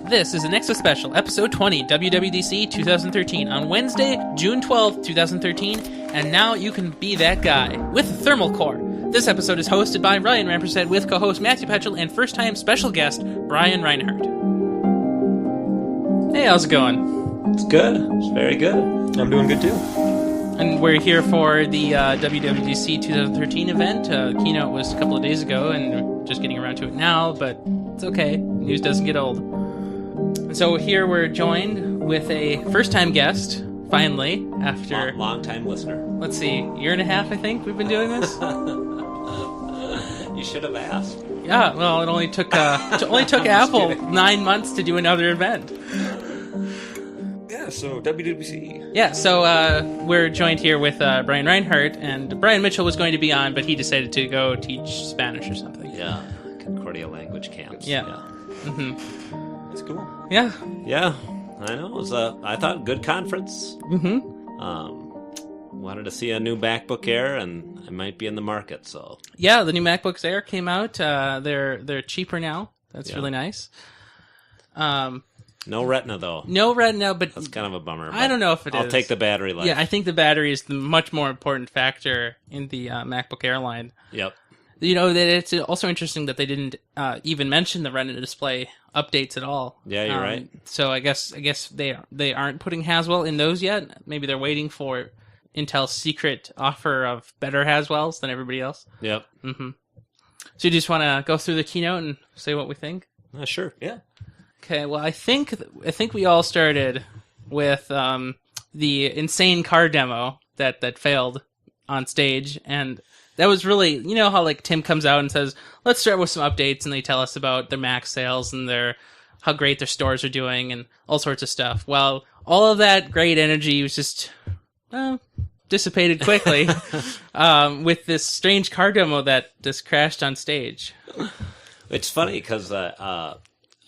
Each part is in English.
This is a Nexus Special, Episode 20, WWDC 2013, on Wednesday, June 12th, 2013, and now you can be that guy, with Thermal Core. This episode is hosted by Ryan Rampersad with co-host Matthew Petschl and first-time special guest, Brian Reinhardt. Hey, how's it going? It's good. It's very good. I'm doing good, too. And we're here for the WWDC 2013 event. Keynote was a couple of days ago, and we're just getting around to it now, but it's okay. News doesn't get old. And so here we're joined with a first-time guest, finally, after... Long-time listener. Let's see, year and a half, I think, we've been doing this? You should have asked. Yeah, well, it only took Apple 9 months to do another event. Yeah, so WWDC. Yeah, so we're joined here with Brian Reinhardt, and Brian Mitchell was going to be on, but he decided to go teach Spanish or something. Yeah, Concordia language camps. Yeah. Mm-hmm. That's cool. Yeah. Yeah, I know. It was I thought, good conference. Mm-hmm. Wanted to see a new MacBook Air, and I might be in the market, so... Yeah, the new MacBooks Air came out. They're cheaper now. That's really nice. No Retina, though. No Retina, but... That's kind of a bummer. I don't know if I'll take the battery life. Yeah, I think the battery is the much more important factor in the MacBook Air line. Yep. You know, that it's also interesting that they didn't even mention the Retina display updates at all. Yeah, you're right. So I guess they aren't putting Haswell in those yet. Maybe they're waiting for Intel's secret offer of better Haswells than everybody else. Yep. Mm-hmm. So you just want to go through the keynote and say what we think? Sure. Yeah. Okay. Well, I think we all started with the insane car demo that failed on stage, and that was really, you know how like Tim comes out and says, let's start with some updates, and they tell us about their Mac sales and how great their stores are doing and all sorts of stuff. Well, all of that great energy was just dissipated quickly with this strange car demo that just crashed on stage. It's funny because I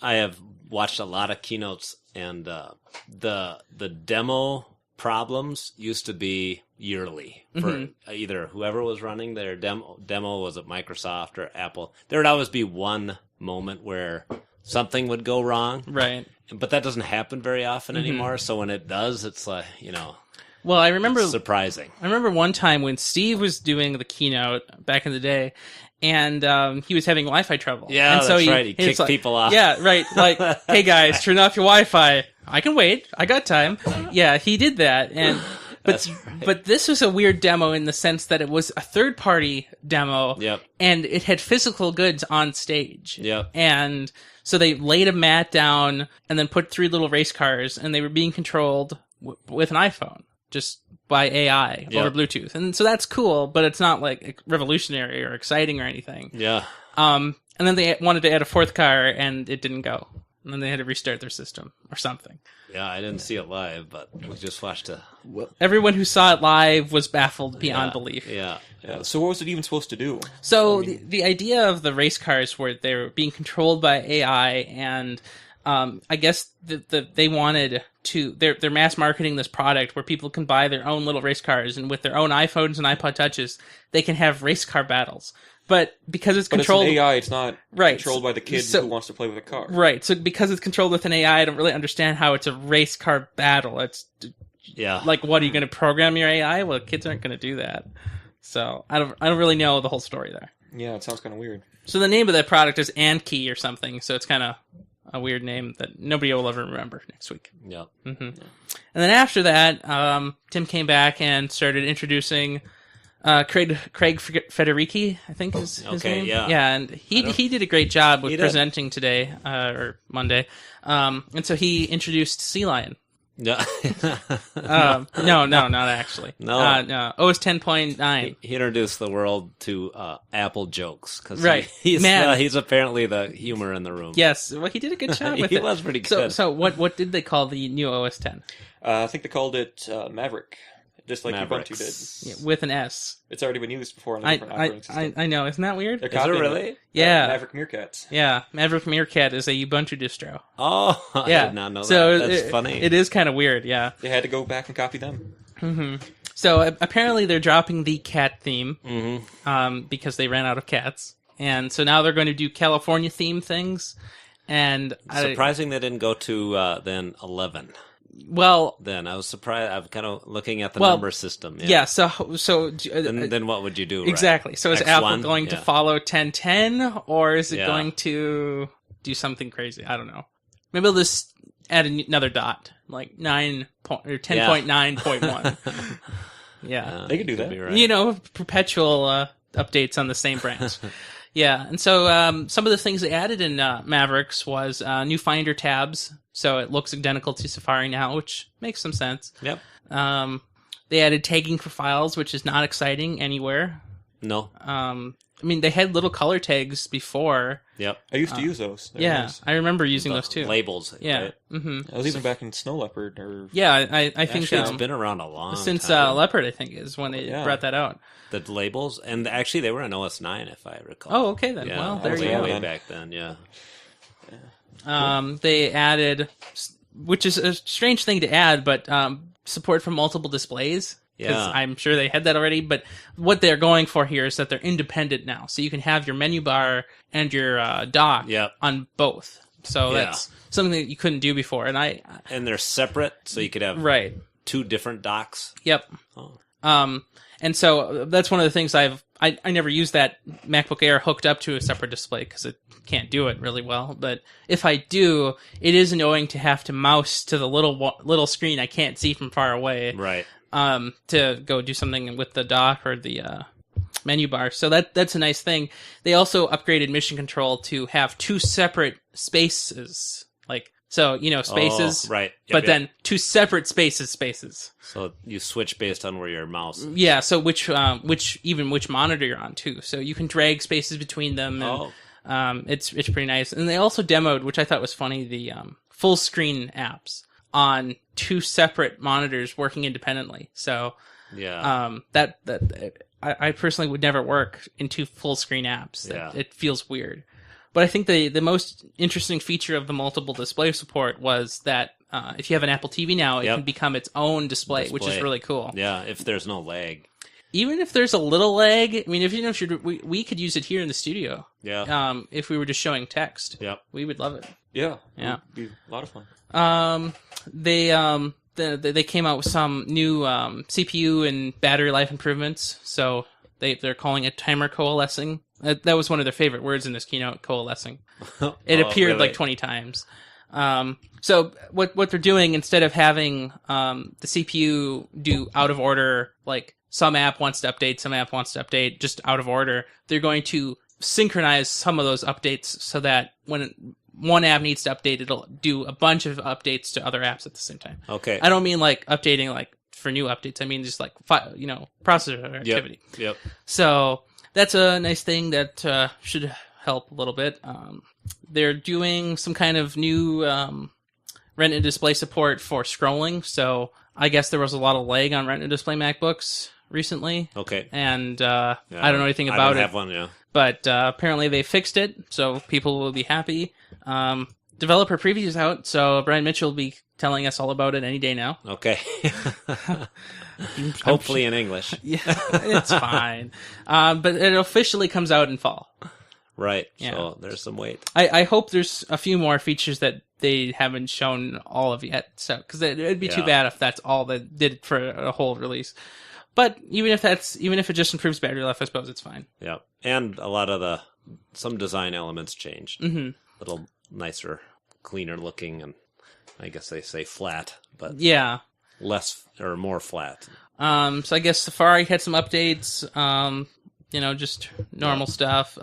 have watched a lot of keynotes, and the demo problems used to be yearly for either whoever was running their demo, was it Microsoft or Apple. There would always be one moment where something would go wrong. Right. But that doesn't happen very often anymore. So when it does, it's like, well, I remember surprising. I remember one time when Steve was doing the keynote back in the day, and he was having Wi-Fi trouble. Yeah, and so that's right. He kicked people off. Yeah, right. Like, hey guys, turn off your Wi-Fi. I can wait. I got time. Yeah, he did that, but this was a weird demo in the sense that it was a third-party demo, and it had physical goods on stage. Yep. And so they laid a mat down and then put 3 little race cars, and they were being controlled with an iPhone, just by AI over Bluetooth. And so that's cool, but it's not like revolutionary or exciting or anything. Yeah. And then they wanted to add a 4th car, and it didn't go. And then they had to restart their system or something. Yeah, I didn't see it live, but we just watched everyone who saw it live was baffled beyond belief. Yeah. So what was it even supposed to do? So the idea of the race cars were they were being controlled by AI, and I guess they wanted to they're mass marketing this product where people can buy their own little race cars, and with their own iPhones and iPod touches, they can have race car battles. But because it's controlled... It's an AI, it's not controlled by the kid who wants to play with a car. Right, so because it's controlled with an AI, I don't really understand how it's a race car battle. It's like, what, are you going to program your AI? Well, kids aren't going to do that. So I don't really know the whole story there. Yeah, it sounds kind of weird. So the name of that product is Anki or something, so it's kind of a weird name that nobody will ever remember next week. Yep. Mm-hmm. Yeah. And then after that, Tim came back and started introducing... Craig Federici, I think is his name. Yeah, and he did a great job with presenting today or Monday, and so he introduced Sea Lion. Yeah. No, not actually. No, OS 10.9. He introduced the world to Apple jokes because he's apparently the humor in the room. Yes, well, he did a good job with it. He was pretty good. So what did they call the new OS 10? I think they called it Maverick. Just like Mavericks. Ubuntu did. Yeah, with an S. It's already been used before on a different operating system. I know, isn't that weird? They're Is it really? Yeah. Maverick Meerkats. Yeah, Maverick Meerkat is a Ubuntu distro. Oh, yeah. I did not know so that. That's funny. It is kind of weird, yeah. They had to go back and copy them. Mm-hmm. So apparently they're dropping the cat theme mm-hmm. Because they ran out of cats. And so now they're going to do California theme things. And Surprising they didn't go to then 11. Well, then I was surprised. I'm kind of looking at the number system. Yeah. So then what would you do? Exactly. Right? So is X1? Apple going to follow 10.10, or is it going to do something crazy? I don't know. Maybe they'll just add another dot, like 10.9.1. Yeah, they could do that. Right. Perpetual updates on the same branch. Yeah, and so some of the things they added in Mavericks was new Finder tabs, so it looks identical to Safari now, which makes some sense. Yep. They added tagging for files, which is not exciting anywhere. No. They had little color tags before. Yep. I used to use those. Nice. I remember using those too. Labels. Yeah. Right? Mm-hmm. I was even back in Snow Leopard. I think actually, it's been around a long since time. Leopard, I think, is when they brought that out. The labels, and actually they were in OS 9, if I recall. Oh, okay then. Yeah, well, there you go. Way back then, yeah. They added, which is a strange thing to add, but support for multiple displays. Because I'm sure they had that already, but what they're going for here is that they're independent now. So you can have your menu bar and your dock on both. So that's something that you couldn't do before. And they're separate, so you could have two different docks. Yep. Oh. And so that's one of the things I never used that MacBook Air hooked up to a separate display because it can't do it really well. But if I do, it is annoying to have to mouse to the little screen I can't see from far away. Right. To go do something with the dock or the menu bar. So that's a nice thing. They also upgraded Mission Control to have two separate spaces. Spaces. Oh, right. But then two separate spaces. So you switch based on where your mouse is. Yeah, so which monitor you're on too. So you can drag spaces between them, and it's pretty nice. And they also demoed, which I thought was funny, the full screen apps on two separate monitors working independently. So that I personally would never work in two full screen apps. It feels weird. But I think the most interesting feature of the multiple display support was that if you have an Apple TV now, it can become its own display, which is really cool. Yeah, if there's no lag. Even if there's a little lag, we could use it here in the studio. Yeah. If we were just showing text. Yep. We would love it. Yeah. Yeah. It would be a lot of fun. They came out with some new CPU and battery life improvements. So they're calling it timer coalescing. That was one of their favorite words in this keynote, coalescing. It appeared like 20 times. So what they're doing, instead of having the CPU do out of order, like some app wants to update, some app wants to update, just out of order, they're going to synchronize some of those updates so that when one app needs to update, it'll do a bunch of updates to other apps at the same time. Okay. I don't mean like updating like for new updates. I mean just like processor activity. Yep. So that's a nice thing that should help a little bit. They're doing some kind of new Retina display support for scrolling. So I guess there was a lot of lag on Retina display MacBooks recently. Okay. And I don't know anything about it. I don't have one, yeah. But apparently they fixed it, so people will be happy. Developer preview is out, so Brian Mitchell will be telling us all about it any day now. Okay. Hopefully in English. Yeah, it's fine. But it officially comes out in fall. Right. Yeah. So there's some wait. I hope there's a few more features that they haven't shown all of yet. So because it'd be too bad if that's all they did for a whole release. But even if it just improves battery life, I suppose it's fine. Yeah, and a lot of some design elements changed. Mm-hmm. A little nicer, cleaner looking, and I guess they say flat, but less or more flat. So I guess Safari had some updates. Just normal stuff.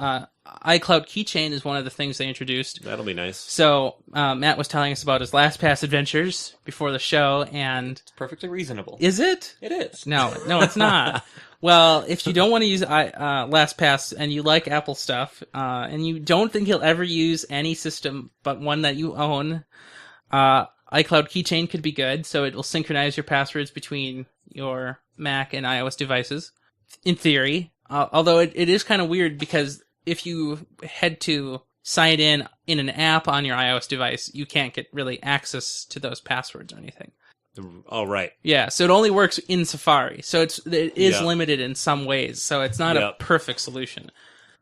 iCloud Keychain is one of the things they introduced. That'll be nice. So Matt was telling us about his LastPass adventures before the show, and it's perfectly reasonable. Is it? It is. No, it's not. Well, if you don't want to use LastPass and you like Apple stuff, and you don't think you'll ever use any system but one that you own, iCloud Keychain could be good. So it will synchronize your passwords between your Mac and iOS devices, in theory. Although it is kind of weird because if you head to sign in an app on your iOS device, you can't get really access to those passwords or anything. Oh, right. Yeah, so it only works in Safari. So it is limited in some ways. So it's not a perfect solution.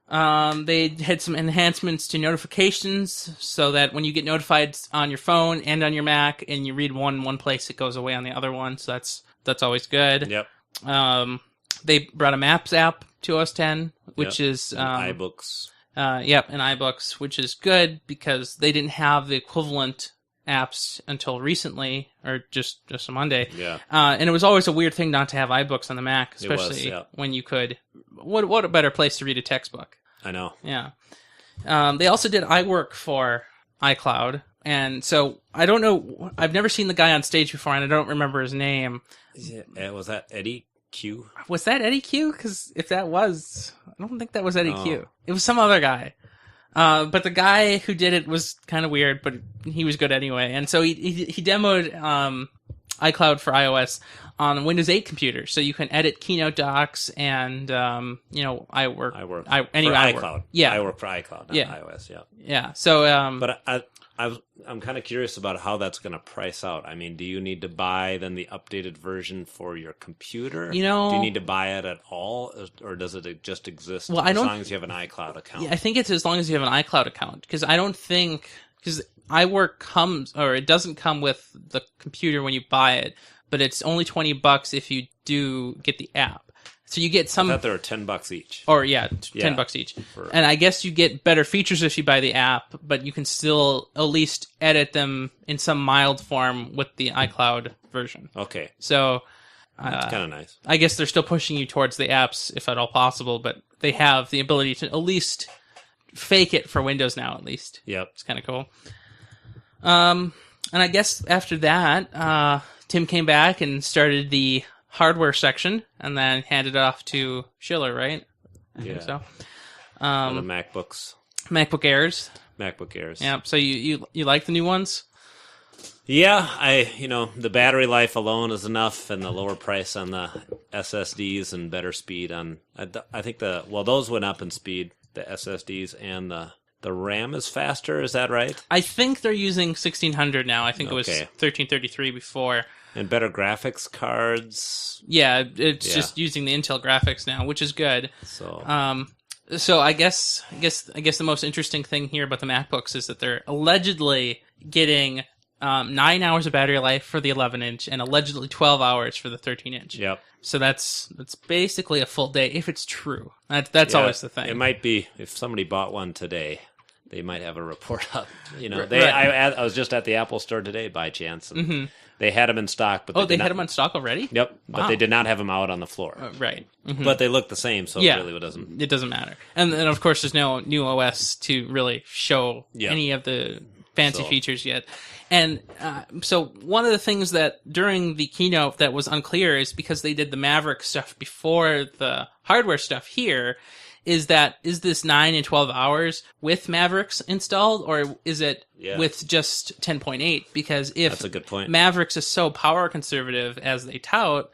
They had some enhancements to notifications so that when you get notified on your phone and on your Mac and you read one place, it goes away on the other one. So that's always good. Yep. They brought a Maps app to OS X, which is iBooks. and iBooks, which is good because they didn't have the equivalent apps until recently, or just a Monday. Yeah. And it was always a weird thing not to have iBooks on the Mac, especially yeah. when you could. What a better place to read a textbook. I know. Yeah. They also did iWork for iCloud. And so I don't know. I've never seen the guy on stage before, and I don't remember his name. Was that Eddie Q? Was that Eddie Q? Because if that was, I don't think that was Eddie Q. It was some other guy. But the guy who did it was kind of weird, but he was good anyway. And so he demoed iCloud for iOS on a Windows 8 computer, so you can edit Keynote docs and iWork. iWork. iCloud. Yeah, iWork for iCloud, not iOS. Yeah. Yeah. So, but I'm kind of curious about how that's going to price out. I mean, do you need to buy then the updated version for your computer? Do you need to buy it at all, or does it just exist as long as you have an iCloud account? Yeah, I think it's as long as you have an iCloud account, because I don't think because iWork it doesn't come with the computer when you buy it, but it's only $20 if you do get the app. So you get some. I thought they were $10 each. Or $10 each. And I guess you get better features if you buy the app, but you can still at least edit them in some mild form with the iCloud version. Okay. So that's kind of nice. I guess they're still pushing you towards the apps if at all possible, but they have the ability to at least fake it for Windows now. At least. Yep. It's kind of cool. And I guess after that, Tim came back and started the hardware section, and then handed it off to Schiller, right? I think so. The MacBooks. MacBook Airs. MacBook Airs. Yeah. So you like the new ones? Yeah, the battery life alone is enough, and the lower price on the SSDs and better speed on. I think those went up in speed, the SSDs, and the RAM is faster. Is that right? I think they're using 1600 now. I think it was 1333 before. And better graphics cards. Yeah, it's just using the Intel graphics now, which is good. So I guess the most interesting thing here about the MacBooks is that they're allegedly getting 9 hours of battery life for the 11-inch and allegedly 12 hours for the 13-inch. Yep. So that's basically a full day if it's true. That's always the thing. It might be if somebody bought one today. They might have a report up. Right. I was just at the Apple store today by chance, and they had them in stock. But they had them on stock already? Yep, but they did not have them out on the floor. Right. Mm-hmm. But they look the same, so it really doesn't. It doesn't matter. And then, of course, there's no new OS to really show any of the fancy features yet. And so one of the things that during the keynote that was unclear is because they did the Mavericks stuff before the hardware stuff here, is this 9 and 12 hours with Mavericks installed, or is it with just 10.8? Because if that's a good point. Mavericks is so power conservative as they tout,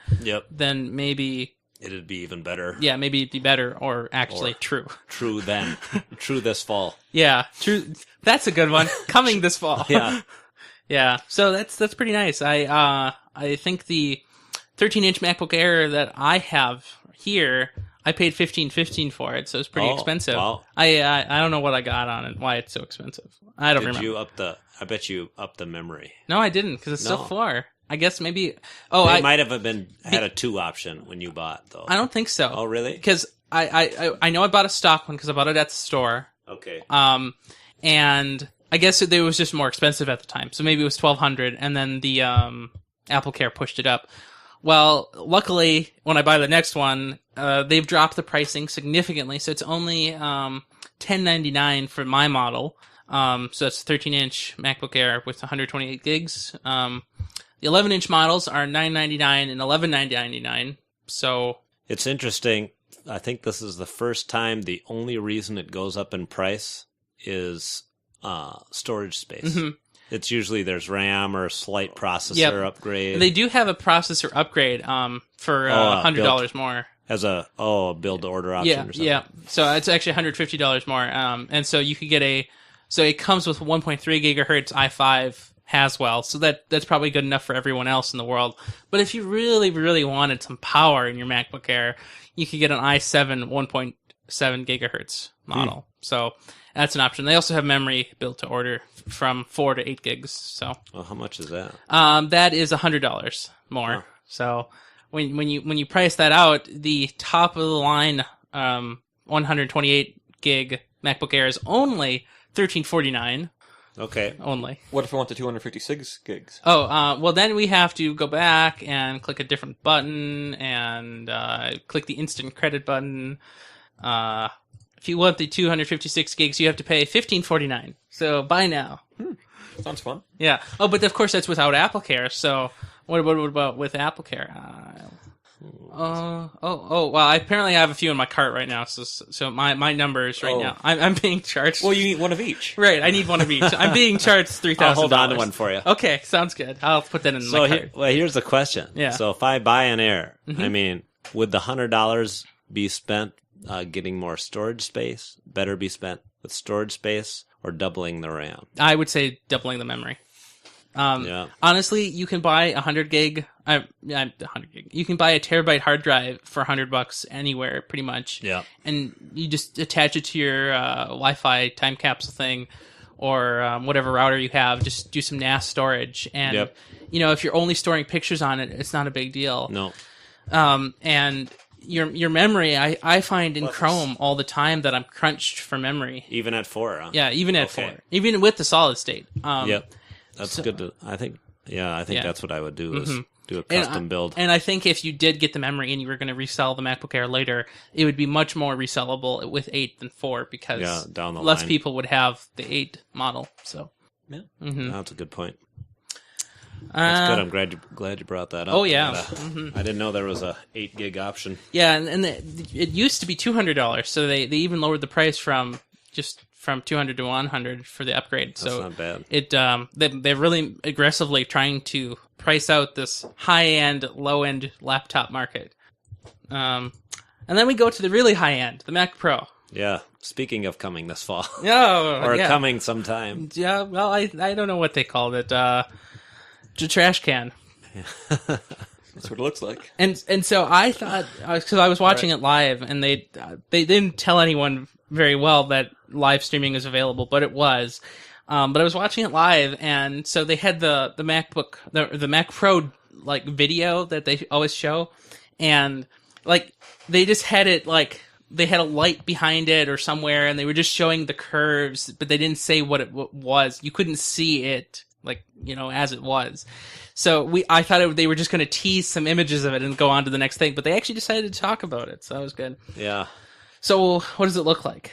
then maybe it'd be even better. Yeah, maybe it'd be better, or actually true. True then. True this fall. Yeah, true. That's a good one. Coming this fall. Yeah. Yeah. So that's pretty nice. I think the 13-inch MacBook Air that I have here, I paid $1,515 for it, so it's pretty expensive. Wow. I don't know what I got on it, why it's so expensive. I don't remember. I bet you upped the memory. No, I didn't, because it's still 4. I guess maybe. It might have had a 2 option when you bought, though. I don't think so. Oh, really? Because I know I bought a stock one because I bought it at the store. Okay. And I guess it was just more expensive at the time, so maybe it was $1,200, and then the Apple Care pushed it up. Well, luckily, when I buy the next one, they've dropped the pricing significantly, so it's only $1099 for my model. So that's a 13-inch MacBook Air with 128 gigs. The 11-inch models are $999 and $1199. So it's interesting. I think this is the first time the only reason it goes up in price is storage space. Mm-hmm. It's usually there's RAM or a slight processor upgrade. They do have a processor upgrade for $100 more. As a build-to-order option or something. Yeah. So it's actually $150 more. And so you could get so it comes with 1.3 gigahertz i5 Haswell, so that's probably good enough for everyone else in the world. But if you really, really wanted some power in your MacBook Air, you could get an i7 1.6 7 gigahertz model. So that's an option. They also have memory built to order from 4 to 8 gigs. So Well, how much is that? that is $100 more. Huh. So when you price that out, the top of the line 128 gig MacBook Air is only $1,349 Okay. only. What if I want the 256 gigs? Oh, well then we have to go back and click a different button and click the instant credit button. If you want the 256 gigs, you have to pay $1,549. So buy now. Sounds fun. Yeah. Oh, but of course that's without AppleCare. So what about with AppleCare? Well, I apparently have a few in my cart right now. So my numbers right now, I'm being charged. Well, you need one of each. Right, I need one of each. I'm being charged $3,000. I'll hold on to one for you. Okay, sounds good. I'll put that in my cart. Here's the question. Yeah. So if I buy an Air, I mean, would the $100 be spent getting more storage space? Better be spent with storage space or doubling the RAM? I would say doubling the memory. Yeah. Honestly, you can buy 100 gig. 100 gig. You can buy a terabyte hard drive for $100 anywhere, pretty much. Yeah. And you just attach it to your Wi-Fi time capsule thing, or whatever router you have. Just do some NAS storage, and if you're only storing pictures on it, it's not a big deal. No. And your memory, I find in Chrome all the time that I'm crunched for memory. Even at 4, huh? Yeah, even at 4, even with the solid state. Yep. That's good to, I think that's what I would do, is do a custom build. And I think if you did get the memory and you were going to resell the MacBook Air later, it would be much more resellable with 8 than 4, because down the less line. people would have the 8 model. So Yeah. That's a good point. That's good. I'm glad you brought that up. Oh, yeah. I didn't know there was a 8 gig option. Yeah, and it used to be $200, so they even lowered the price from $200 to $100 for the upgrade. That's So not bad. they're really aggressively trying to price out this high-end, low-end laptop market. And then we go to the really high-end, the Mac Pro. Yeah. Speaking of coming this fall. Or coming sometime. Yeah, well, I don't know what they called it. The trash can. That's what it looks like. And so I thought, because I was watching it live, and they didn't tell anyone very well that live streaming is available, but it was. But I was watching it live, and so they had the MacBook, the Mac Pro like video that they always show, and like they just had it like they had a light behind it or somewhere, and they were just showing the curves, but they didn't say what it was. You couldn't see it like as it was. So I thought they were just going to tease some images of it and go on to the next thing, but they actually decided to talk about it, so that was good. Yeah. So what does it look like?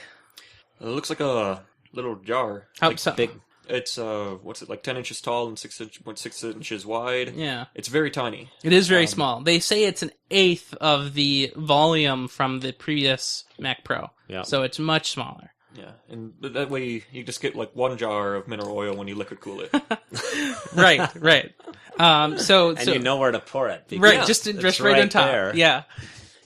It looks like a little jar. Big. It's like 10 inches tall and 6.6 inches wide. Yeah. It's very tiny. It is very small. They say it's an eighth of the volume from the previous Mac Pro. Yeah. So it's much smaller. Yeah, and that way you just get like one jar of mineral oil when you liquid cool it. Right. So you know where to pour it. Right, just right on top. There. Yeah.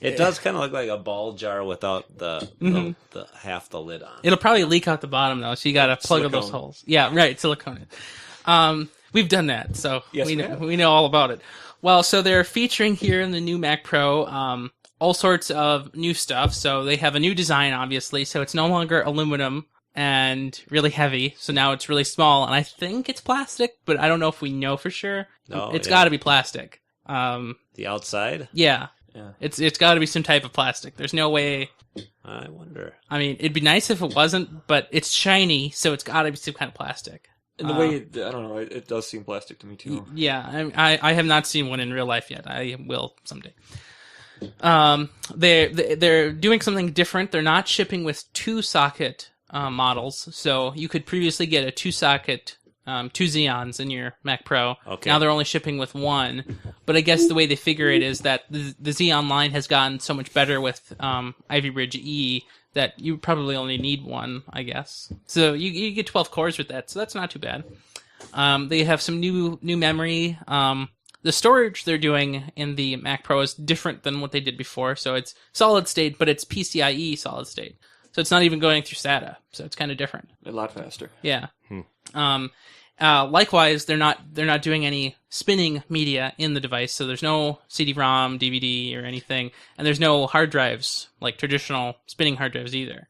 It does kind of look like a ball jar without the half the lid on. It'll probably leak out the bottom though, so you got to plug all those holes. Yeah, right, silicone it. We've done that, so yes, we know all about it. Well, so they're featuring here in the new Mac Pro all sorts of new stuff. So they have a new design, obviously. So it's no longer aluminum and really heavy. So now it's really small, and I think it's plastic, but I don't know if we know for sure. It's got to be plastic. The outside? Yeah. Yeah. It's got to be some type of plastic. There's no way. I wonder. I mean, it'd be nice if it wasn't, but it's shiny, so it's got to be some kind of plastic. And the way, I don't know, it does seem plastic to me too. Yeah, I have not seen one in real life yet. I will someday. They're doing something different. They're not shipping with 2-socket models, so you could previously get a 2-socket 2 Xeons in your Mac Pro. Okay. Now they're only shipping with 1, but I guess the way they figure it is that the Xeon line has gotten so much better with Ivy Bridge E that you probably only need 1, I guess. So you get 12 cores with that, so that's not too bad. They have some new memory. The storage they're doing in the Mac Pro is different than what they did before, so it's solid state, but it's PCIe solid state. So it's not even going through SATA, so it's kind of different. A lot faster. Yeah. Likewise, they're not doing any spinning media in the device, so there's no CD-ROM, DVD, or anything, and there's no hard drives like traditional spinning hard drives either.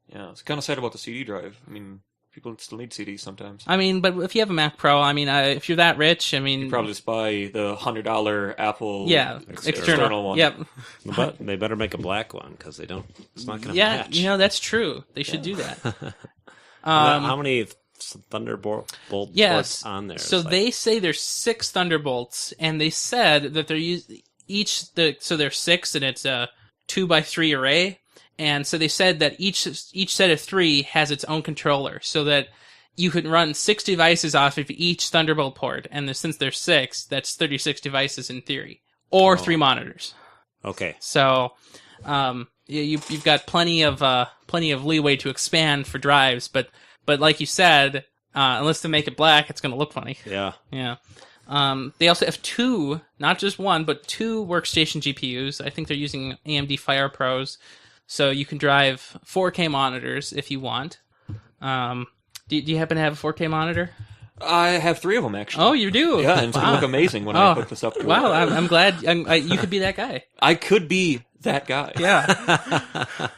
Yeah, it's kind of sad about the CD drive. I mean, people still need CDs sometimes. I mean, but if you have a Mac Pro, I mean, if you're that rich, I mean, You probably just buy the $100 Apple external one. Yep. But they better make a black one because they don't. It's not going to Yeah, match. that's true. They should do that. How many Thunderbolt ports on there? So they say there's 6 Thunderbolts, and they said that they're so there's 6, and it's a 2x3 array, and so they said that each set of 3 has its own controller, so that you could run 6 devices off of each Thunderbolt port, and since there's 6, that's 36 devices in theory, or 3 monitors. Okay. So, you've got plenty of leeway to expand for drives, but like you said, unless they make it black, it's going to look funny. Yeah. Yeah. They also have 2, not just 1, but 2 workstation GPUs. I think they're using AMD Fire Pros, so you can drive 4K monitors if you want. Do you happen to have a 4K monitor? I have 3 of them, actually. Oh, you do? Yeah, and it's going to look amazing when I hook this up to it. Wow, I'm glad you could be that guy. I could be that guy. Yeah.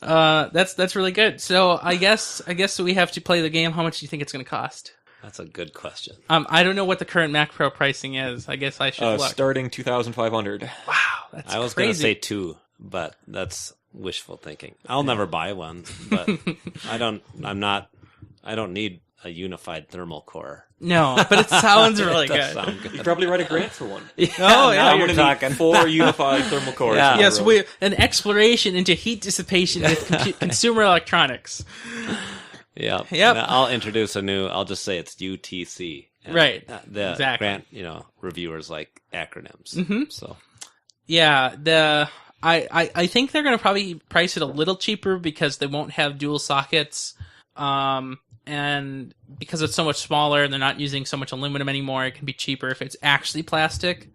That's really good. So I guess we have to play the game. How much do you think it's going to cost? That's a good question. I don't know what the current Mac Pro pricing is. I guess I should look. Starting $2,500. Wow, that's I was crazy. going to say 2, but that's wishful thinking. I'll never buy one, but I don't need a unified thermal core. No, but it sounds really It does good. sound good. You probably write a grant for one. Oh, yeah. Now I'm you're going to talking. need 4 unified thermal cores. Yeah. on the Yes, road. an exploration into heat dissipation with consumer electronics. Yeah. Yep. And I'll introduce I'll just say it's UTC. And Right. The Exactly. grant, reviewers like acronyms. Mm-hmm. So Yeah, I think they're going to probably price it a little cheaper because they won't have dual sockets. And because it's so much smaller and they're not using so much aluminum anymore, it can be cheaper if it's actually plastic.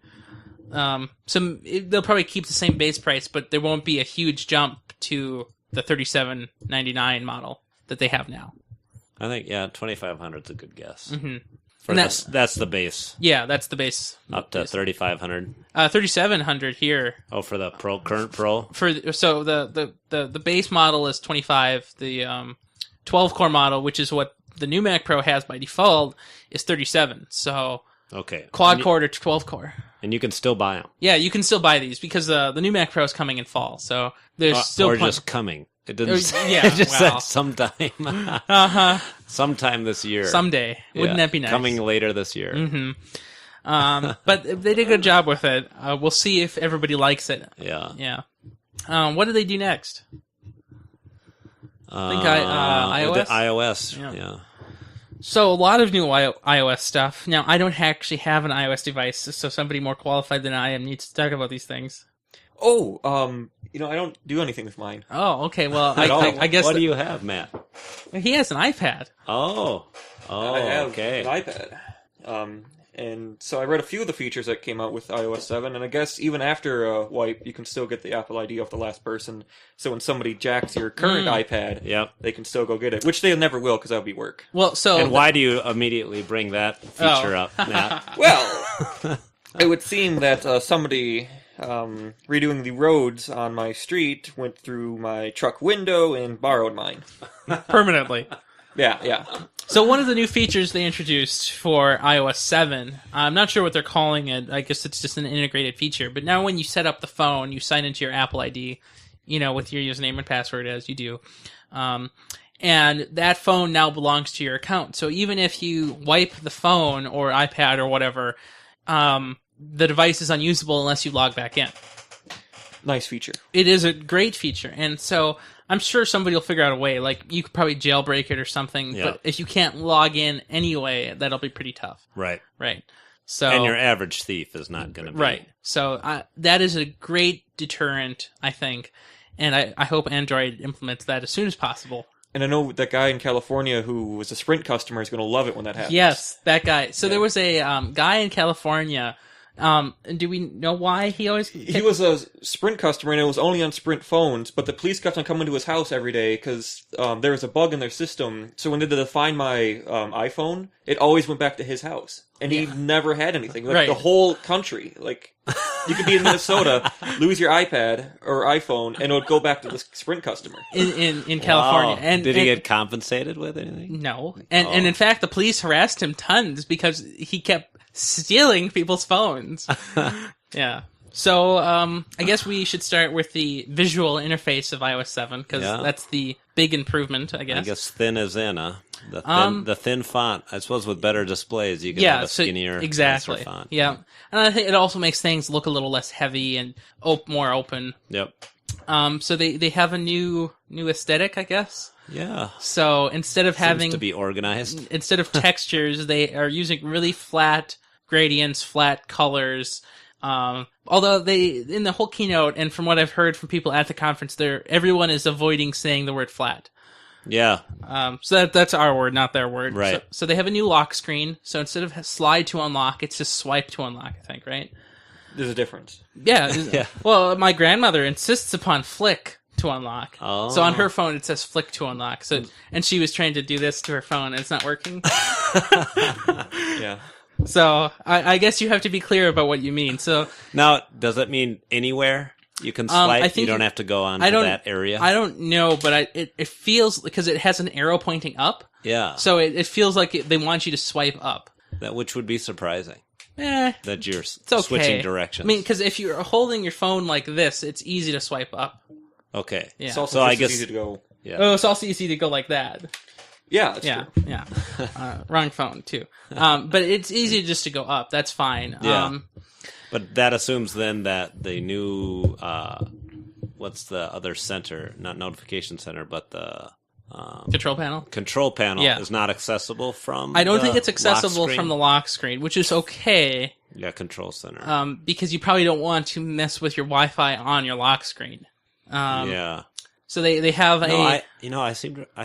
They'll probably keep the same base price, but there won't be a huge jump to the $37.99 model that they have now. I think, $2,500 is a good guess. Mm-hmm. For that's the base. Yeah, that's the base. Up to 3,500. 3,700 here. Oh, for the current Pro? So the base model is 25. The 12 core model, which is what the new Mac Pro has by default, is 37. So Okay. quad core to 12 core. And you can still buy them. Yeah, you can still buy these because the new Mac Pro is coming in fall. So there's still or just coming. It didn't. Yeah, it just wow. said sometime. Sometime this year. Someday. Wouldn't that be nice? Coming later this year. Mm-hmm. But they did a good job with it. We'll see if everybody likes it. Yeah. Yeah. What do they do next? I think iOS? iOS, yeah. So a lot of new iOS stuff. Now, I don't actually have an iOS device, so somebody more qualified than I am needs to talk about these things. Oh, I don't do anything with mine. Oh, okay. Well, At all. I guess What do you have, Matt? he has an iPad. Oh, I have okay. an iPad. And so I read a few of the features that came out with iOS 7, and I guess even after a wipe, you can still get the Apple ID off the last person. So when somebody jacks your current iPad, Yep. they can still go get it, which they never will because that would be work. Well, so And why do you immediately bring that feature up, Matt? Well, it would seem that somebody redoing the roads on my street went through my truck window and borrowed mine. permanently. Yeah. So one of the new features they introduced for iOS 7, I'm not sure what they're calling it. I guess it's just an integrated feature. But now when you set up the phone, you sign into your Apple ID, with your username and password as you do. And that phone now belongs to your account. So even if you wipe the phone or iPad or whatever, the device is unusable unless you log back in. Nice feature. It is a great feature. And so I'm sure somebody will figure out a way. Like, you could probably jailbreak it or something. Yeah. But if you can't log in anyway, that'll be pretty tough. Right. Right. So, And your average thief is not going to be. right. So that is a great deterrent, I think. And I hope Android implements that as soon as possible. And I know that guy in California who was a Sprint customer is going to love it when that happens. Yes, that guy. So there was a guy in California And do we know why he always... He was a Sprint customer, and it was only on Sprint phones, but the police kept on coming to his house every day because there was a bug in their system. So when they did to find my iPhone, it always went back to his house. And he never had anything. Like, the whole country. Like, you could be in Minnesota, lose your iPad or iPhone, and it would go back to the Sprint customer. In California. Wow. And did he get compensated with anything? No. And in fact, the police harassed him tons because he kept stealing people's phones. Yeah. So, I guess we should start with the visual interface of iOS 7, because that's the big improvement, I guess. I guess thin is in, huh? The thin font. I suppose with better displays, you can have a skinnier, nicer font. Yeah. And I think it also makes things look a little less heavy and more open. Yep. So they have a new aesthetic, I guess. Yeah. So instead of having... Seems to be organized. Instead of textures, they are using really flat gradients, flat colors. Although in the whole keynote, and from what I've heard from people at the conference, everyone is avoiding saying the word flat. Yeah. So that's our word, not their word. Right. So they have a new lock screen. So instead of slide to unlock, it's just swipe to unlock, I think, right? There's a difference. Yeah. Yeah. Well, my grandmother insists upon flick to unlock. Oh. So on her phone, it says flick to unlock. So, and she was trying to do this to her phone, and it's not working. Yeah. So I guess you have to be clear about what you mean. So now, does it mean anywhere you can swipe? I think you don't have to go on to that area? I don't know, but it feels, because it has an arrow pointing up. Yeah. So it feels like they want you to swipe up. Which would be surprising. That you're it's okay. switching directions. I mean, because if you're holding your phone like this, it's easy to swipe up. Okay. Yeah. It's also I guess easy to go. Yeah. Oh, it's also easy to go like that. Yeah, that's true. Yeah. Wrong phone too. But it's easy just to go up. That's fine. Yeah. But that assumes then that the new what's the other center? Not notification center, but the control panel. Control panel is not accessible from. I don't think it's accessible from the lock screen, which is okay. Yeah, control center. Because you probably don't want to mess with your Wi-Fi on your lock screen. Yeah. So they have I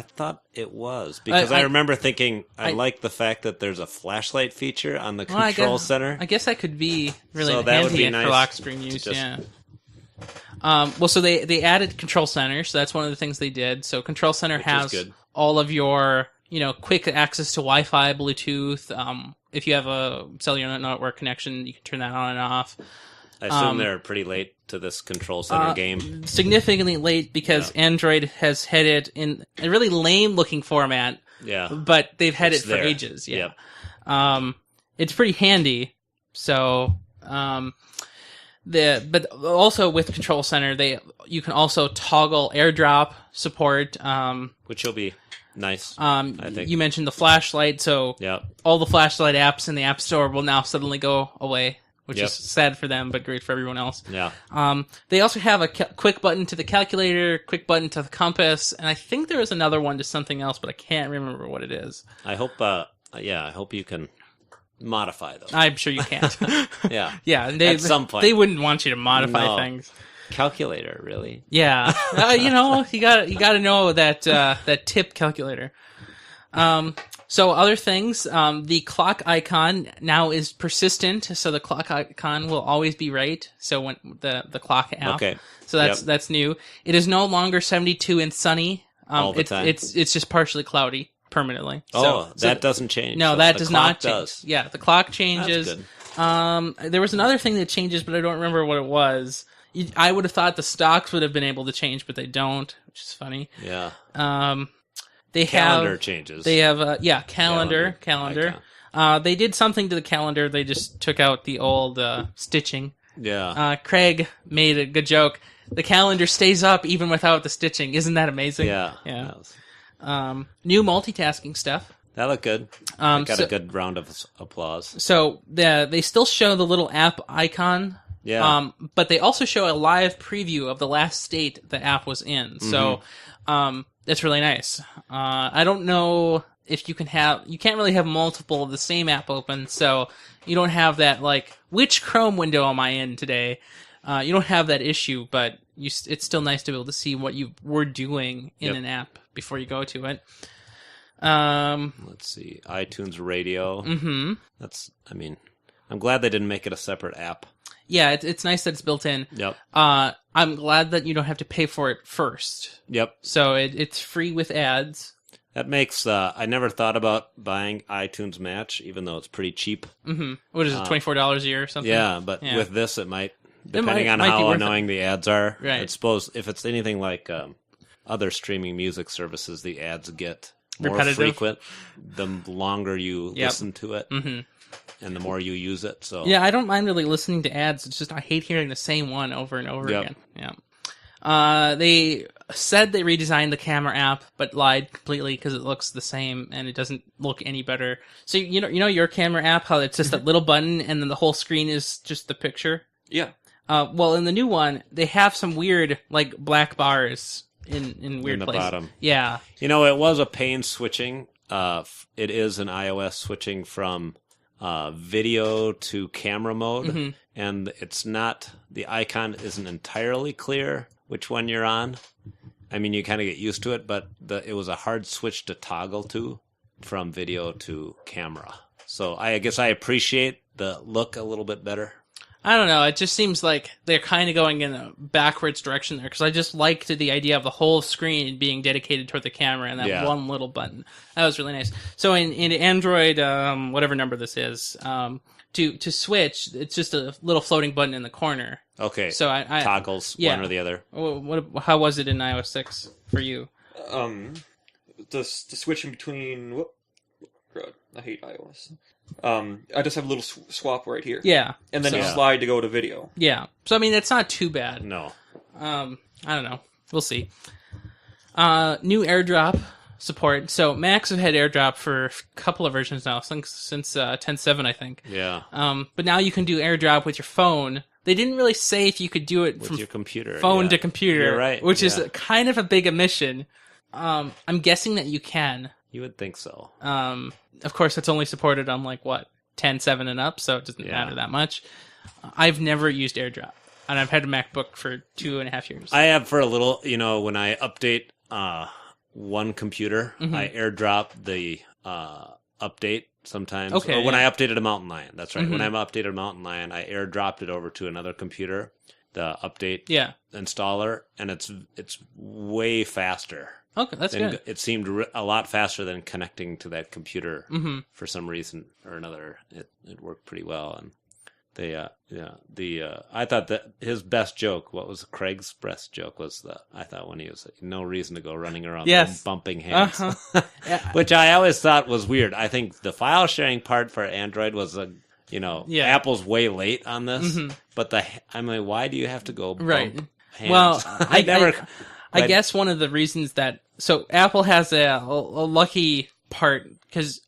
thought it was, because I remember thinking I like the fact that there's a flashlight feature on the control center. I guess that could be really So that would be handy nice for lock screen use. Yeah. Well, so they added control center, so that's one of the things they did. So control center has all of your quick access to Wi-Fi, Bluetooth. If you have a cellular network connection, you can turn that on and off. I assume they're pretty late to this control center game. Significantly late, because Android has had it in a really lame-looking format. Yeah. But they've had it for ages. Yeah. Yep. It's pretty handy. So, but also with Control Center, you can also toggle AirDrop support. Which will be nice, I think. You mentioned the flashlight, so all the flashlight apps in the App Store will now suddenly go away. Which is sad for them, but great for everyone else. Yeah. They also have a quick button to the calculator, quick button to the compass, and I think there is another one to something else, but I can't remember what it is. I hope, I hope you can modify those. I'm sure you can't. Yeah. Yeah. And at some point. They wouldn't want you to modify things. Calculator, really? Yeah. You gotta know that tip calculator. So other things, the clock icon now is persistent, so the clock icon will always be right. So when the clock app, okay, so that's new. It is no longer 72 and sunny. All the time. It's just partially cloudy permanently. So that doesn't change. No, so that does not change. Does. Yeah, the clock changes. That's good. There was another thing that changes, but I don't remember what it was. I would have thought the stocks would have been able to change, but they don't, which is funny. Yeah. Calendar changes. They have calendar. They did something to the calendar. They just took out the old stitching. Yeah. Craig made a good joke. The calendar stays up even without the stitching. Isn't that amazing? Yeah. New multitasking stuff. That looked good. Got a good round of applause. So they still show the little app icon. Yeah. But they also show a live preview of the last state the app was in. So that's really nice. I don't know if you can't really have multiple of the same app open, so you don't have that, which Chrome window am I in today? You don't have that issue, but it's still nice to be able to see what you were doing in an app before you go to it. Let's see, iTunes Radio. Mm-hmm. I'm glad they didn't make it a separate app. Yeah, it's nice that it's built in. Yep. I'm glad that you don't have to pay for it first. Yep. So it's free with ads. That makes, I never thought about buying iTunes Match, even though it's pretty cheap. Mm-hmm. What is it, $24 a year or something? Yeah, but with this, it might, depending on might be how worth annoying the ads are. Right. I suppose if it's anything like other streaming music services, the ads get more repetitive. frequent the longer you listen to it. Mm-hmm. And the more you use it. So yeah, I don't mind really listening to ads. It's just I hate hearing the same one over and over again. Yeah. They said they redesigned the camera app, but lied completely because it looks the same and it doesn't look any better. So you know your camera app, how it's just that little button and then the whole screen is just the picture. Yeah. Well, in the new one, they have some weird like black bars in weird in the places. bottom. Yeah. It was a pain switching. It is an iOS switching from video to camera mode, and it's not, the icon isn't entirely clear which one you're on. I mean, you kind of get used to it, but it was a hard switch to toggle to from video to camera. So I guess I appreciate the look a little bit better. I don't know. It just seems like they're kind of going in a backwards direction there because I just liked the idea of the whole screen being dedicated toward the camera and that one little button. That was really nice. So in Android, whatever number this is, to switch, it's just a little floating button in the corner. Okay. So I toggles one or the other. How was it in iOS 6 for you? The switching between God, I hate iOS. I just have a little swap right here. Yeah. And then you slide to go to video. Yeah. So, I mean, it's not too bad. No. I don't know. We'll see. New AirDrop support. So, Macs have had AirDrop for a couple of versions now, since 10.7, I think. Yeah. But now you can do AirDrop with your phone. They didn't really say if you could do it with from your computer, phone to computer. You're right. Which is kind of a big omission. I'm guessing that you can. You would think so. Of course, it's only supported on 10.7 and up, so it doesn't matter that much. I've never used AirDrop, and I've had a MacBook for 2.5 years. I have for a little, when I update one computer, I AirDrop the update sometimes. Okay, or when I updated a Mountain Lion, that's right. When I updated a Mountain Lion, I AirDropped it over to another computer, the update installer, and it's way faster. Okay, that's good. It seemed a lot faster than connecting to that computer for some reason or another. It worked pretty well, and I thought that his best joke, what was Craig's best joke, was I thought when he was no reason to go running around bumping hands, which I always thought was weird. I think the file sharing part for Android was Apple's way late on this, but I'm like, why do you have to go bump hands? Well, I guess one of the reasons so Apple has a lucky part because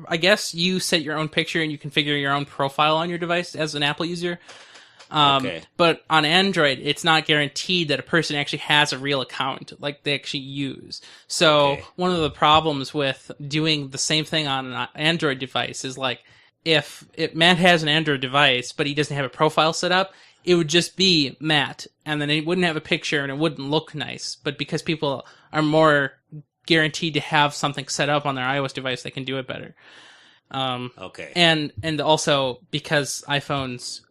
I guess you set your own picture and you configure your own profile on your device as an Apple user. But on Android, it's not guaranteed that a person actually has a real account like they actually use. So one of the problems with doing the same thing on an Android device is if Matt has an Android device but he doesn't have a profile set up, it would just be Matt, and then it wouldn't have a picture, and it wouldn't look nice. But because people are more guaranteed to have something set up on their iOS device, they can do it better. And also because iPhones,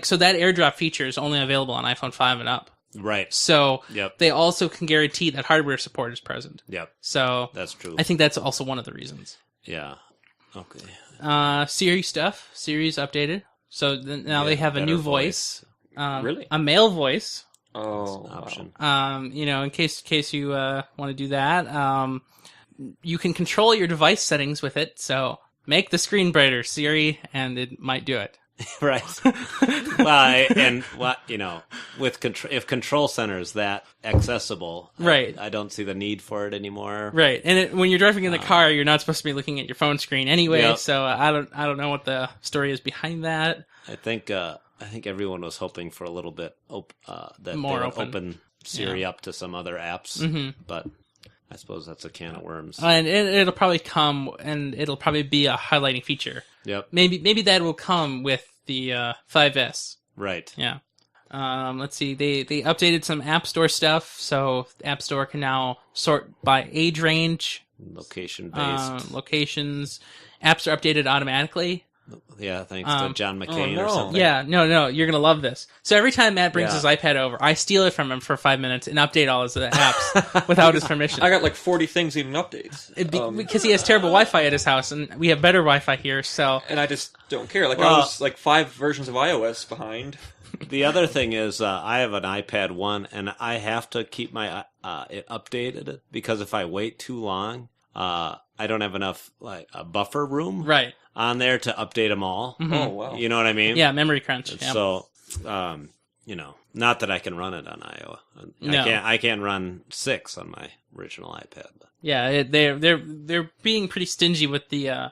so that AirDrop feature is only available on iPhone 5 and up. Right. So they also can guarantee that hardware support is present. Yep. So that's true. I think that's also one of the reasons. Yeah. Okay. Siri stuff. Siri's updated. So now they have a new voice. Really? A male voice. Oh, option. In case you want to do that, you can control your device settings with it. So make the screen brighter, Siri, and it might do it. Right. With if Control Center is that accessible, right? I don't see the need for it anymore. Right. And when you're driving in the car, you're not supposed to be looking at your phone screen anyway. So I don't know what the story is behind that. I think everyone was hoping for a little bit that more they would open Siri up to some other apps, but I suppose that's a can of worms. And it'll probably come, and it'll probably be a highlighting feature. Yep. Maybe that will come with the 5S. Right. Yeah. Let's see. They updated some App Store stuff, so the App Store can now sort by age range, location based locations. Apps are updated automatically. Yeah, thanks to John McCain no. or something. Yeah, no, you're gonna love this. So every time Matt brings Yeah. his iPad over, I steal it from him for 5 minutes and update all his apps without his permission. I got like 40 things needing updates. Because he has terrible Wi-Fi at his house, and we have better Wi-Fi here. So And I just don't care. Like, Well- I was like 5 versions of iOS behind. The other thing is, I have an iPad 1, and I have to keep my it updated because if I wait too long, I don't have enough like a buffer room right, on there to update them all. Oh, wow. You know what I mean? yeah, memory crunch. Yeah. So, not that I can run it on iOS. No. I can't run 6 on my original iPad. But. Yeah, they're being pretty stingy with the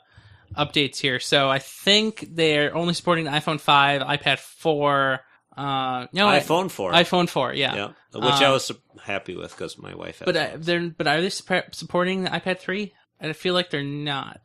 updates here. So I think they're only supporting the iPhone 5, iPad 4. iPhone 4. iPhone 4, yeah. Yeah, which I was happy with because my wife has But one. are they supporting the iPad 3? I feel like they're not.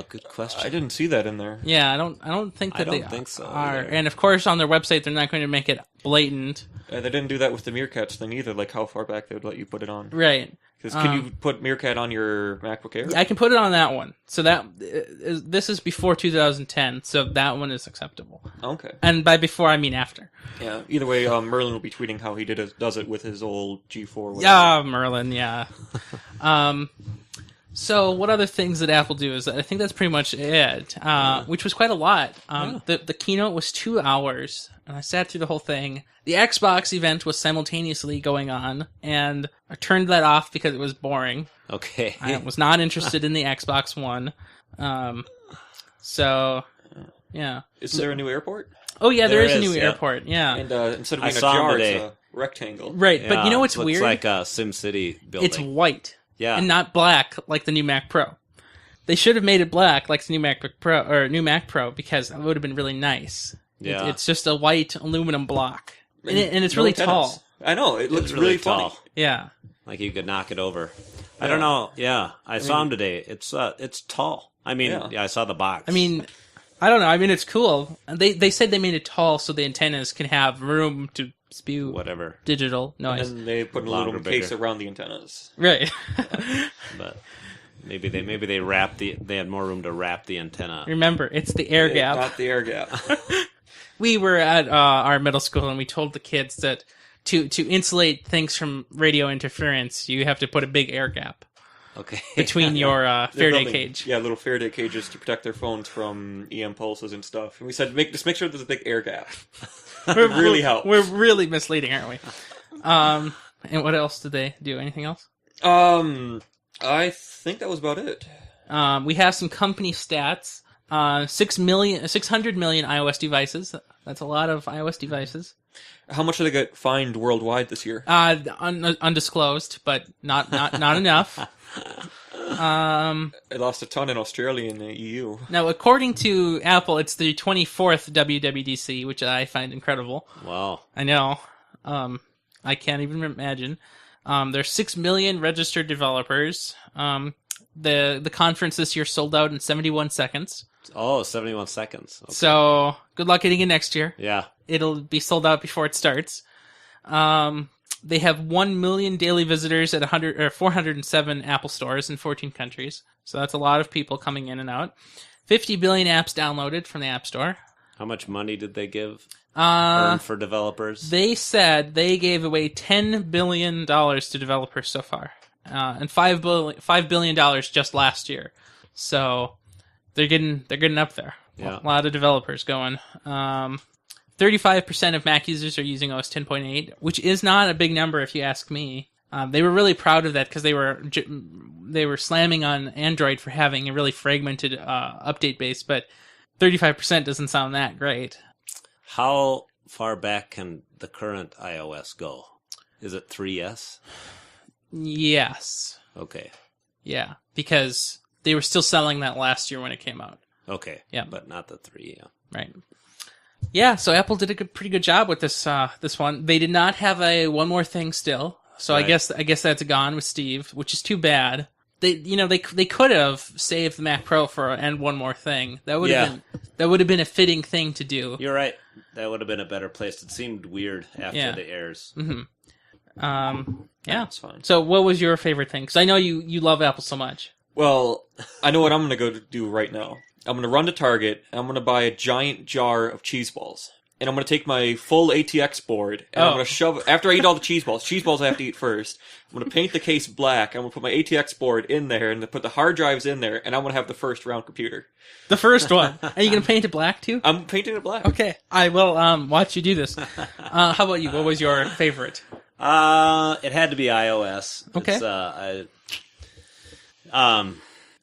Good question. I didn't see that in there. Yeah, I don't think that I they don't think so are. either. And of course, on their website, they're not going to make it blatant, They didn't do that with the Meerkats thing either, like how far back they would let you put it on. right? Because can you put Meerkat on your MacBook Air? I can put it on that one. So this is before 2010, so that one is acceptable. Okay. And by before, I mean after. Yeah. Either way, Merlin will be tweeting how he does it with his old G4. Whatever. Yeah, Merlin. Yeah. So what other things did Apple do? Is I think that's pretty much it, which was quite a lot. The keynote was 2 hours, and I sat through the whole thing. The Xbox event was simultaneously going on, and I turned that off because it was boring. Okay. I was not interested in the Xbox One. So, yeah. Isn't there a new airport? Oh, yeah, there There is a is, new yeah. airport, yeah. And instead of I being a saw 'em jar, today. it's a rectangle. Right, but you Yeah, know what's looks weird? like a SimCity building. It's white. Yeah. And not black like the new Mac Pro. They should have made it black like the new MacBook Pro or new Mac Pro because it would have been really nice. Yeah. It's just a white aluminum block. And it's No really antennas. tall. I know, it looks It's really tall. funny. Yeah. Like you could knock it over. I Yeah. don't know. Yeah, I saw him today. It's tall. I mean, Yeah. I saw the box. I mean, I don't know. I mean, it's cool. They said they made it tall so the antennas can have room to spew whatever. digital noise. And they put a Longer, little case bigger. around the antennas. Right. But maybe they wrapped they had more room to wrap the antenna. Remember, it's the air gap. Not the air gap. We were at our middle school and we told the kids that to insulate things from radio interference, you have to put a big air gap Okay. between your They're Faraday building- cage. Yeah, little Faraday cages to protect their phones from EM pulses and stuff. And we said, just make sure there's a big air gap. We're, really helps. We're really misleading, aren't we? And what else did they do? Anything else? I think that was about it. We have some company stats. 600 million iOS devices. That's a lot of iOS devices. How much did they get fined worldwide this year? Undisclosed, but not enough. It lost a ton in Australia and the EU. Now, according to Apple, it's the 24th WWDC, which I find incredible. Wow. I know. I can't even imagine. There's 6 million registered developers. The conference this year sold out in 71 seconds. Oh, 71 seconds. Okay. So good luck getting it next year. Yeah. It'll be sold out before it starts. They have 1 million daily visitors at 407 Apple stores in 14 countries. So that's a lot of people coming in and out. 50 billion apps downloaded from the App Store. How much money did they earn for developers? They said they gave away $10 billion to developers so far. And $5 billion just last year. So they're getting up there. Yeah. A lot of developers going. 35% of Mac users are using OS 10.8, which is not a big number if you ask me. They were really proud of that because they were slamming on Android for having a really fragmented update base, but 35% doesn't sound that great. How far back can the current iOS go? Is it 3S? Yes. Okay. Yeah, because they were still selling that last year when it came out. Okay. Yeah. But not the 3. Yeah. Right. Yeah, so Apple did a pretty good job with this one. They did not have a one more thing still, so Right. I guess that's gone with Steve, which is too bad. They could have saved the Mac Pro and one more thing. That would have been a fitting thing to do. You're right. That would have been a better place. It seemed weird after the airs. Yeah. That's fine. So what was your favorite thing? Because I know you love Apple so much. Well, I know what I'm going to go do right now. I'm going to run to Target, and I'm going to buy a giant jar of cheese balls. And I'm going to take my full ATX board, and I'm going to shove... After I eat all the cheese balls I have to eat first, I'm going to paint the case black, I'm going to put my ATX board in there, and put the hard drives in there, and I'm going to have the first round computer. The first one. Are you going to paint it black, too? I'm painting it black. Okay. I will watch you do this. How about you? What was your favorite? It had to be iOS. Okay.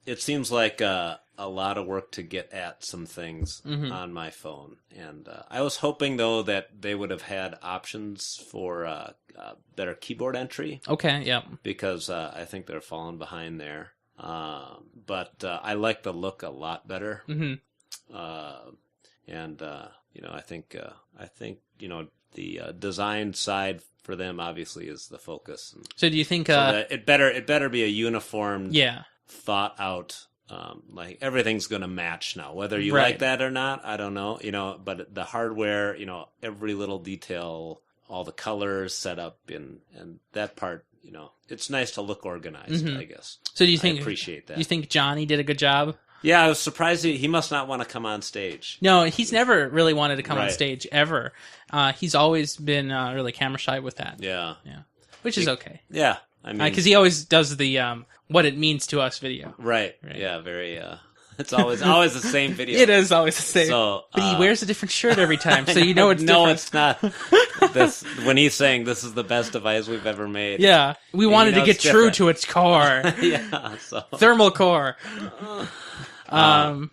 It seems like a lot of work to get at some things on my phone. And I was hoping, though, that they would have had options for better keyboard entry. Okay, yeah. Because I think they're falling behind there. But I like the look a lot better. Mm-hmm. I think the design side for them obviously is the focus. So do you think it better be a uniform, yeah, thought out, like everything's going to match now, whether you like that or not, I don't know, but the hardware, every little detail, all the colors set up and that part, it's nice to look organized, I guess. So do you think, I appreciate that. Do you think Johnny did a good job? Yeah, I was surprised he must not want to come on stage. No, he's never really wanted to come on stage, ever. He's always been really camera shy with that. Yeah. Which is okay. Yeah. I mean, because he always does the what it means to us video. Right. Yeah, very... It's always the same video. It is always the same. So, but he wears a different shirt every time, so you know it's different. No, it's not. When he's saying this is the best device we've ever made. Yeah. We wanted to get true to its core. Yeah. So. Thermal core. I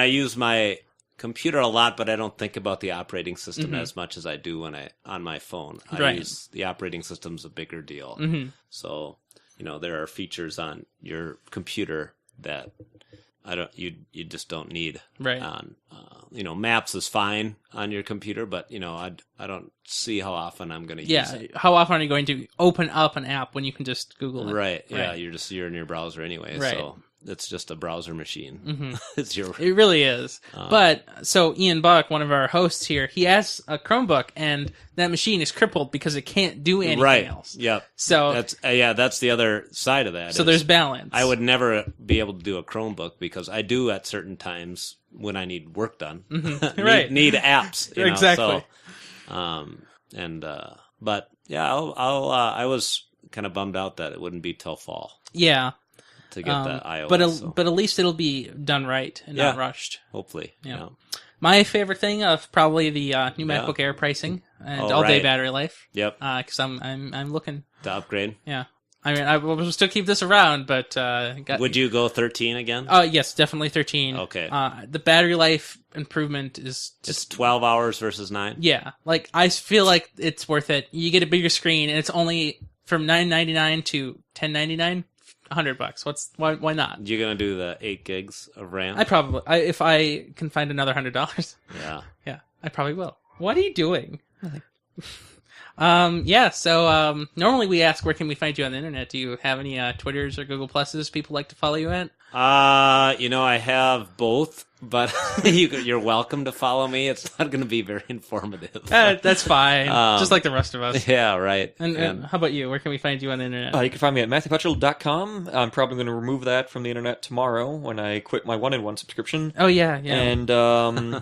use my computer a lot, but I don't think about the operating system as much as I do on my phone. I use the operating system's a bigger deal. Mm-hmm. So, there are features on your computer that you just don't need. Right. Maps is fine on your computer, but I don't see how often I'm going to use it. Yeah. How often are you going to open up an app when you can just Google it? Right. Yeah. You're in your browser anyway. Right. So it's just a browser machine. Mm-hmm. It really is. But so Ian Buck, one of our hosts here, he has a Chromebook, and that machine is crippled because it can't do anything else. Yep. So that's the other side of that. So there's balance. I would never be able to do a Chromebook because I do at certain times when I need work done. Mm-hmm. need apps. Exactly. But yeah, I was kind of bummed out that it wouldn't be till fall. Yeah. To get that iOS. But at least it'll be done right and not rushed. Hopefully. Yeah. My favorite thing of probably the new MacBook Air pricing and all-day battery life. Yep. Because I'm looking to upgrade. Yeah. I mean, I will still keep this around, but would you go 13 again? Yes, definitely 13. Okay. The battery life improvement is just 12 hours versus 9. Yeah, like I feel like it's worth it. You get a bigger screen, and it's only from $9.99 to $10.99. $100. Why not? You're gonna do the 8 gigs of RAM? I probably, if I can find another $100. Yeah, I probably will. What are you doing? So normally we ask where can we find you on the internet. Do you have any Twitters or Google Pluses people like to follow you at? I have both, but you're welcome to follow me. It's not going to be very informative. That's fine. Just like the rest of us. Yeah, right. And how about you? Where can we find you on the internet? You can find me at MatthewPetschl.com. I'm probably going to remove that from the internet tomorrow when I quit my 1-in-1 subscription. Oh, yeah. And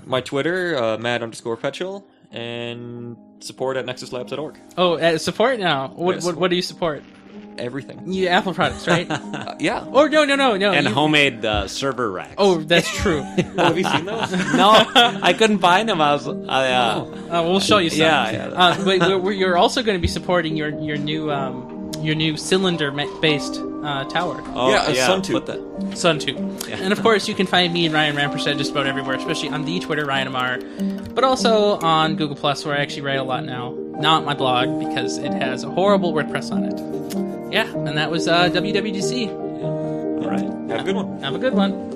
my Twitter, Mad_Petschl, and support at nexuslabs.org. Oh, support now? What do you support? Everything. You Apple products, right? Yeah. Or no. And homemade server racks. Oh, that's true. Have you seen those? No, I couldn't find them. We'll show you some. Yeah. But you're also going to be supporting your new cylinder-based tower. Oh, yeah. Sun2. Sun2. Yeah. And of course, you can find me and Ryan Rampersad just about everywhere, especially on the Twitter, Ryan Amar, but also on Google Plus, where I actually write a lot now. Not my blog, because it has a horrible WordPress on it. Yeah, and that was WWDC. All right. Have a good one. Have a good one.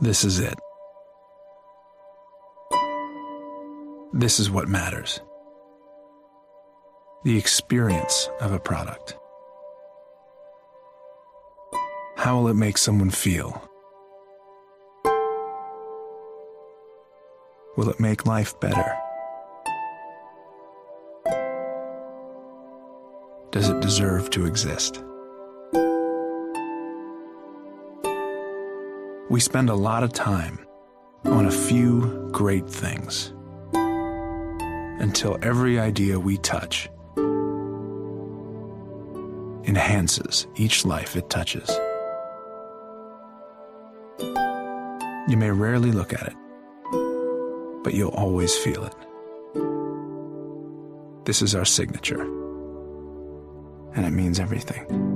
This is it. This is what matters. The experience of a product. How will it make someone feel? Will it make life better? Does it deserve to exist? We spend a lot of time on a few great things until every idea we touch enhances each life it touches. You may rarely look at it, but you'll always feel it. This is our signature, and it means everything.